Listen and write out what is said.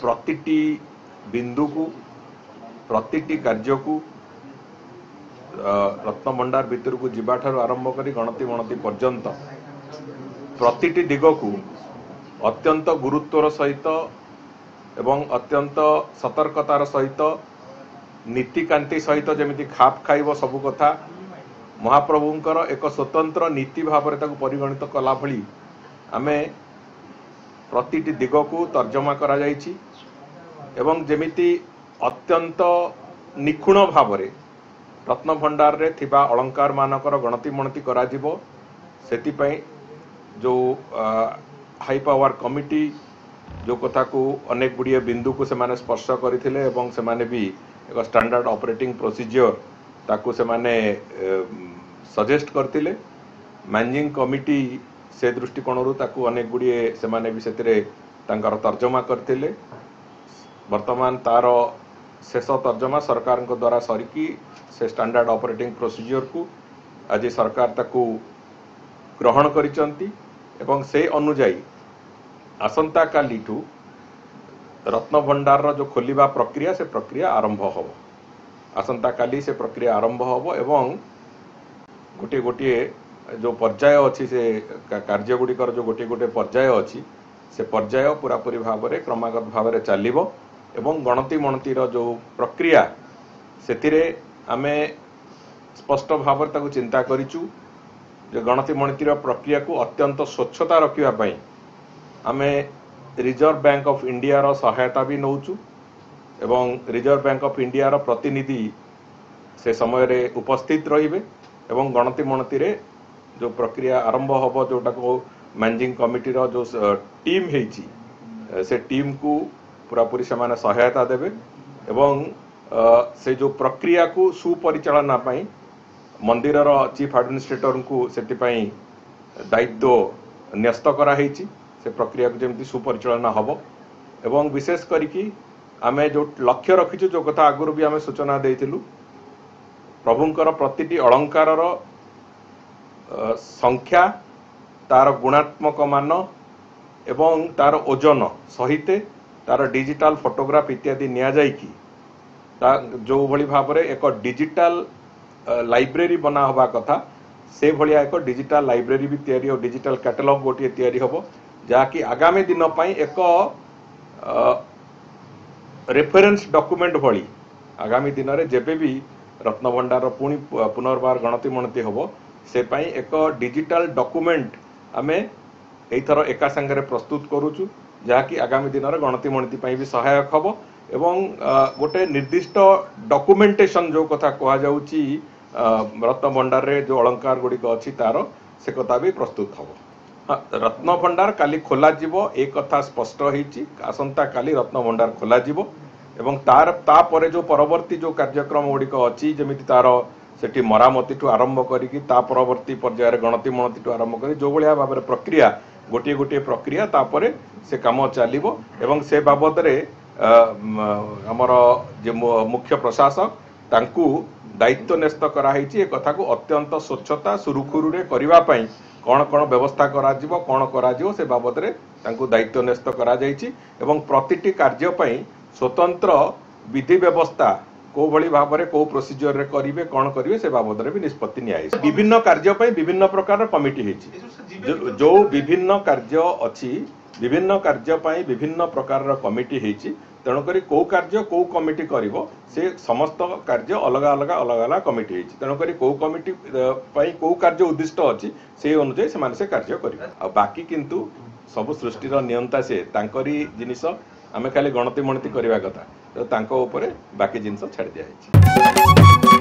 प्रतिटी बिंदु को प्रतिटी कार्य को रत्न भंडार भितर को जीवा ठारू आरंभ करी गणति मणति पर्यंत प्रतिटी दिग को अत्यंत गुरुत्वर सहित एवं अत्यंत सतर्कतार सहित नीतिकांति सहित जमी खाप खाइब सबु कथा महाप्रभुंकर एक स्वतंत्र नीति भाव में परिगणित कला भली आमे प्रतिटी दिग को तर्जमा करा जाइछि एवं जमिति अत्यंत निखुण भाव में रत्न भंडार रे थिबा अलंकार मानकर गणति मणति करा जिवो सेतिपई जो हाई पावर कमिटी जो कथा को अनेक गुड़िए बिंदु को से स्पर्श करथिले एवं से माने भी एक स्टैंडर्ड ऑपरेटिंग प्रोसीजर ताकू से माने सजेस्ट करथिले मैनेजिंग कमिटी से दृष्टिकोण ताकू अनेक गुड़िए से माने भी सेतिरे तांकर तर्जमा करथिले वर्तमान तार शेष तर्जमा सरकार को द्वारा सरिकी से स्टैंडर्ड ऑपरेटिंग प्रोसीजर को आज सरकार ताकू ग्रहण करिसंती एवं से अनुजाई आसंता काली ठू रत्न भंडार जो खोलिबा प्रक्रिया से प्रक्रिया आरंभ हो आसंता काली से प्रक्रिया आरंभ हो एवं गोटे गोटे जो पर्याय अच्छी से कार्य गुड़िकर जो गोटे गोटे पर्याय अच्छी से पर्याय पूरापूरी भाव में क्रमागत भाव में चलिबो एवं गणति मणतिर जो प्रक्रिया से आमे स्पष्ट भाव ताकू चिंता करिचु जो गणति मणतिर प्रक्रिया को अत्यंत स्वच्छता रखिबा पई आमे रिजर्व बैंक ऑफ इंडिया रो सहायता भी नौचु एवं रिजर्व बैंक ऑफ इंडिया रो प्रतिनिधि से समय रे उपस्थित रहिबे एवं गणति मणति रे जो प्रक्रिया आरंभ होबो जोटा को मैनेजिंग कमिटी रो जो टीम हेची से टीम को पूरा पूरी से माने सहायता देबे एवं से जो प्रक्रिया को सुपरिचालना पाई मंदिर रो चीफ एडमिनिस्ट्रेटर को सेति पाई दायित्व न्यस्त करा हेची से प्रक्रिया को जमी सुपरिचालना हम एवं विशेष करिकी आमे जो लक्ष्य रखीचु जो कथा आगुरी भी आमे सूचना देइथिलु प्रभुंकर प्रतिटी अलंकार संख्या तार गुणात्मक मान एवं तार ओजन सहित तार डिजिटल फोटोग्राफ इत्यादि निया जाइकी जो भली भाव में एक डिजिटल लाइब्रेरी बना हवा कथा से भलिया एक डिजिटल लाइब्रेरी भी तैयारी हो डिजिटल कैटलॉग गोटे तैयारी होबो जहाँकि आगामी दिन पाई एक रेफरेंस डॉक्यूमेंट भली आगामी दिन रे जेबे भी रत्न भंडार पुणी पुनर्बार गणति मणति होबो से पाई एक डिजिटल डॉक्यूमेंट आमे एथर एका संगे प्रस्तुत करूचु जहाँकि आगामी दिन रे गणति मणति पाई भी सहायक होबो एवं गोटे निर्दिष्ट डॉक्यूमेंटेशन जो कथा कहा जाउची रत्न भंडार रे जो अलंकार गुड़िक अच्छी तार से कथा भी प्रस्तुत हम रत्न भंडार काली खोला जीवो एक कथा स्पष्ट होईची आसंता काली रत्न भंडार खोला जीवो एवं तार तापरे जो परवर्ती जो कार्यक्रम गुड़िक अच्छी जमिति तार सेठी मरामती ठू आरंभ करिकी ता परवर्ती पर्यायर गणति मणति ठू आरंभ करी जो भलिया भाव में प्रक्रिया गोटे गोटे प्रक्रिया तापरे से काम चलिबो एवं से बाबद रे आमर जे मुख्य प्रशासक तांकू दायित्व न्यस्त कराई ए कथा को अत्यंत स्वच्छता सुरुखुरु रे करिवा पई कौन कौन व्यवस्था करा जिवो कौन करा जिवो से बाबद रे तांकू दायित्व न्यस्त करा जाइछि एवं प्रतिटी कार्य पई स्वतंत्र विधि व्यवस्था को भली भाव में को प्रोसीजर रे करिवे कौन करिवे से बाबद रे भी निष्पत्ति नियाई विभिन्न कार्य पई विभिन्न प्रकार कमिटी हेछि जो विभिन्न कार्य अछि विभिन्न कार्य पाई विभिन्न प्रकार कमिटी हेछि तेणुकरी कौ कार्य कौ कमिटी करिवो से समस्त कार्य अलग अलग अलग अलग कमिटी हेछि तेणुकरी कौ कमिटी पाई कौ कार्य उद्दिष्ट अछि से अनुसार से माने से कार्य करिवे आ बाकी किंतु सब सृष्टिर नियंता से तांकरी जिनिस आमे खाली गणति मणति करिवा कथा तो तांको ऊपर बाकी जिनिस छाड़ दिया हेछि।